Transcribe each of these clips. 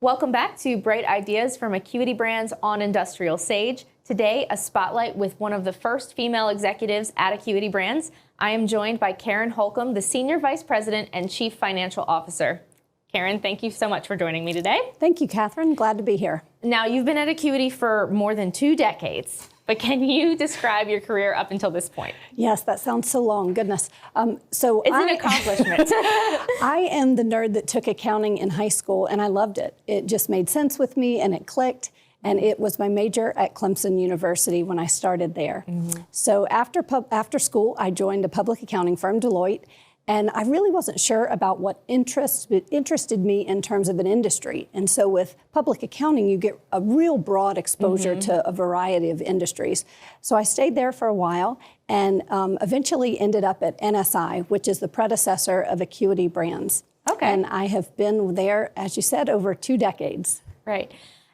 Welcome back to Bright Ideas from Acuity Brands on Industrial Sage. Today, a spotlight with one of the first female executives at Acuity Brands. I am joined by Karen Holcomb, the Senior Vice President and Chief Financial Officer. Karen, thank you so much for joining me today. Thank you, Catherine. Glad to be here. Now, you've been at Acuity for more than 2 decades, but can you describe your career up until this point? Yes, that sounds so long. Goodness. It's an accomplishment. I am the nerd that took accounting in high school, and I loved it. It just made sense with me, and it clicked. And it was my major at Clemson University when I started there. So after school, I joined a public accounting firm, Deloitte, and I really wasn't sure about what interested me in terms of an industry. And so with public accounting, you get a real broad exposure to a variety of industries. So I stayed there for a while and eventually ended up at NSI, which is the predecessor of Acuity Brands. Okay. And I have been there, as you said, over 2 decades. Right.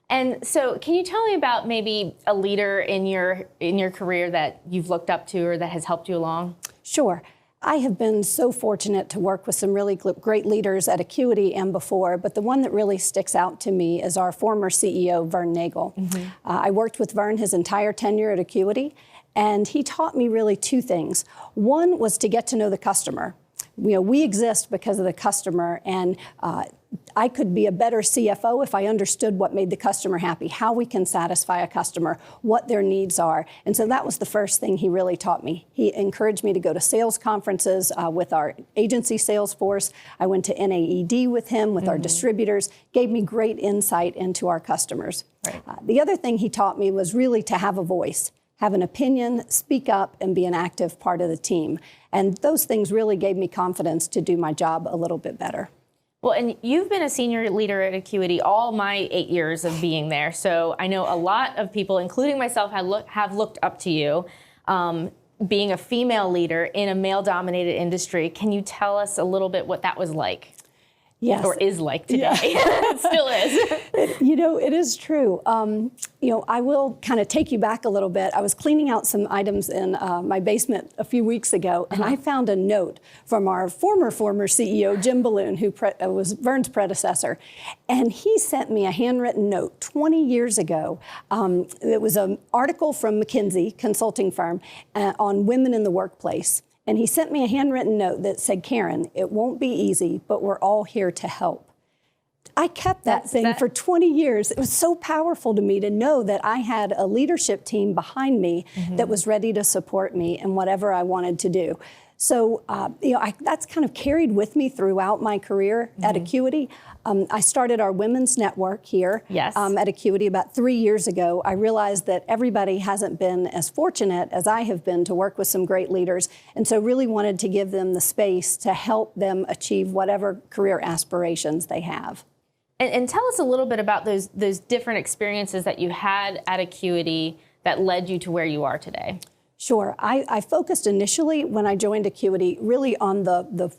And so can you tell me about maybe a leader in your career that you've looked up to or that has helped you along? Sure. I have been so fortunate to work with some really great leaders at Acuity and before, but the one that really sticks out to me is our former CEO, Vern Nagel. I worked with Vern his entire tenure at Acuity, and he taught me really 2 things. One was to get to know the customer. You know, we exist because of the customer, and I could be a better CFO if I understood what made the customer happy, how we can satisfy a customer, what their needs are. And so that was the first thing he really taught me. He encouraged me to go to sales conferences with our agency sales force. I went to NAED with him, with our distributors, gave me great insight into our customers. Right. The other thing he taught me was really to have a voice, have an opinion, speak up, and be an active part of the team. And those things really gave me confidence to do my job a little bit better. Well, and you've been a senior leader at Acuity all my 8 years of being there. So I know a lot of people, including myself, have looked up to you. Being a female leader in a male-dominated industry, can you tell us a little bit what that was like? Yes. Or is like today. Yeah. It still is. You know, it is true. You know, I will kind of take you back a little bit. I was cleaning out some items in my basement a few weeks ago, and I found a note from our former CEO, Jim Balloon, who was Vern's predecessor. And he sent me a handwritten note 20 years ago. It was an article from McKinsey consulting firm on women in the workplace. And he sent me a handwritten note that said, Karen, it won't be easy, but we're all here to help. I kept that thing for 20 years. It was so powerful to me to know that I had a leadership team behind me that was ready to support me in whatever I wanted to do. So, you know, that's kind of carried with me throughout my career at Acuity. I started our women's network here at Acuity about 3 years ago. I realized that everybody hasn't been as fortunate as I have been to work with some great leaders, and so really wanted to give them the space to help them achieve whatever career aspirations they have. And tell us a little bit about those different experiences that you had at Acuity that led you to where you are today. Sure. I focused initially when I joined Acuity really on the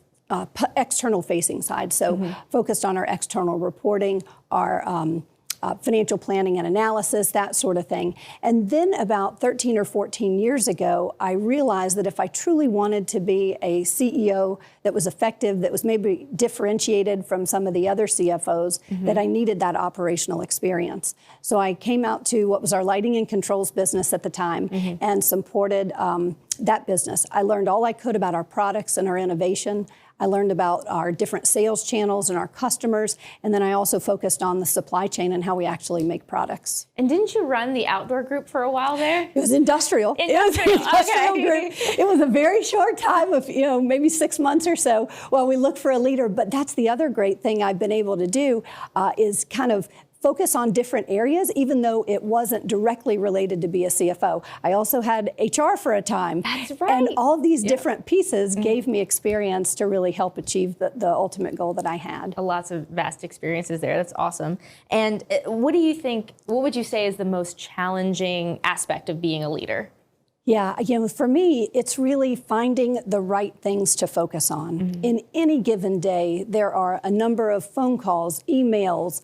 external facing side. So focused on our external reporting, our financial planning and analysis, that sort of thing. And then about 13 or 14 years ago, I realized that if I truly wanted to be a CEO that was effective, that was maybe differentiated from some of the other CFOs, that I needed that operational experience. So I came out to what was our lighting and controls business at the time and supported that business. I learned all I could about our products and our innovation. I learned about our different sales channels and our customers, and then I also focused on the supply chain and how we actually make products. And didn't you run the outdoor group for a while there? It was industrial. It was an industrial group. It was a very short time of, you know, maybe 6 months or so while we look for a leader. But that's the other great thing I've been able to do is kind of focus on different areas, even though it wasn't directly related to be a CFO. I also had HR for a time. That's right. And all these different pieces gave me experience to really help achieve the ultimate goal that I had. Lots of vast experiences there. That's awesome. And what would you say is the most challenging aspect of being a leader? Yeah, you know, for me, it's really finding the right things to focus on. In any given day, there are a number of phone calls, emails,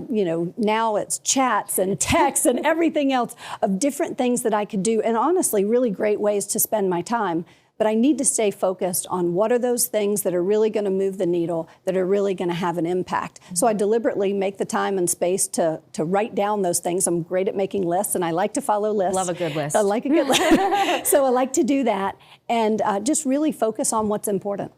you know, now it's chats and texts and everything else of different things that I could do, and honestly, really great ways to spend my time. but I need to stay focused on what are those things that are really going to move the needle, that are really going to have an impact. So I deliberately make the time and space to write down those things. I'm great at making lists, and I like to follow lists. Love a good list. I like a good list. So I like to do that and just really focus on what's important.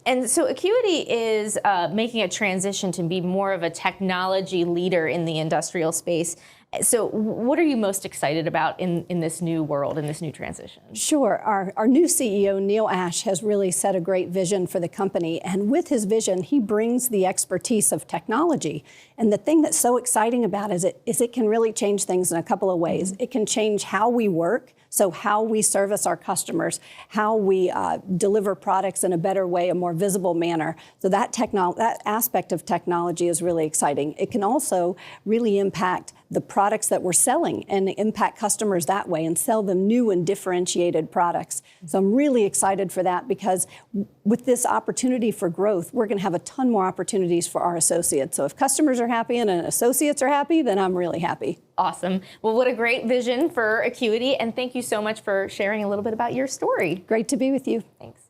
And so Acuity is making a transition to be more of a technology leader in the industrial space. So what are you most excited about in this new world, in this new transition? Sure. Our new CEO, Neil Ashe, has really set a great vision for the company. And with his vision, he brings the expertise of technology. And the thing that's so exciting about it is it can really change things in a couple of ways. It can change how we work, so how we service our customers, how we deliver products in a better way, a more visible manner. So that aspect of technology is really exciting. It can also really impact the products that we're selling and impact customers that way and sell them new and differentiated products. So I'm really excited for that because with this opportunity for growth, we're going to have a ton more opportunities for our associates. So if customers are happy and associates are happy, then I'm really happy. Awesome. Well, what a great vision for Acuity, and thank you so much for sharing a little bit about your story. Great to be with you. Thanks.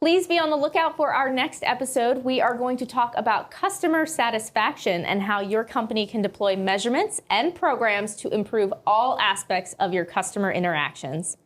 Please be on the lookout for our next episode. We are going to talk about customer satisfaction and how your company can deploy measurements and programs to improve all aspects of your customer interactions.